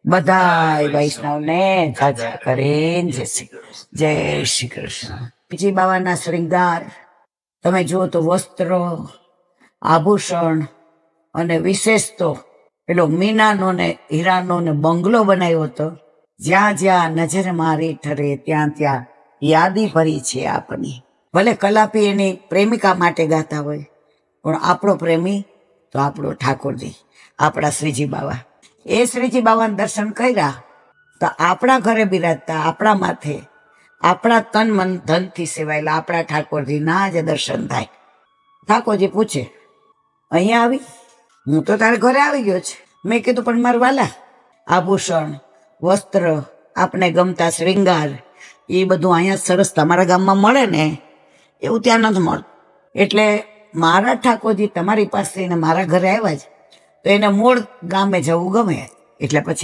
બધાય વૈષ્ણવને જાજા કરીને જય શ્રી કૃષ્ણ. બીજી બાવાના શ્રૃંગાર તમે જુઓ તો વસ્ત્રો, આભૂષણ અને વિશેષ તો પેલો મીનાનો ને હીરાનો ને બંગલો બનાવ્યો હતો. જ્યાં જ્યાં નજર મારી ઠરે ત્યાં ત્યાં યાદી ભરી છે આપની. ભલે કલાપી એની પ્રેમિકા માટે ગાતા હોય, પણ આપણો પ્રેમી તો આપણો ઠાકોરજી, આપણા શ્રીજી બાવા. એ શ્રીજી બાવાના દર્શન કર્યા તો આપણા ઘરે બિરાજતા, આપણા માથે, આપણા તન મન ધનથી સેવાયેલા આપણા ઠાકોરજીના જ દર્શન થાય. ઠાકોરજી પૂછે, અહીંયા આવી? હું તો તારા ઘરે આવી ગયો છે. મેં કીધું, પણ મારા વાલા, આભૂષણ, વસ્ત્ર, આપણે ગમતા શ્રૃંગાર, એ બધું અહીંયા સરસ તમારા ગામમાં મળે ને, એવું ત્યાં નથી મળતું. એટલે મારા ઠાકોરજી તમારી પાસે ને મારા ઘરે આવ્યા છે, તો એને મૂળ ગામે જવું ગમે. એટલે પછી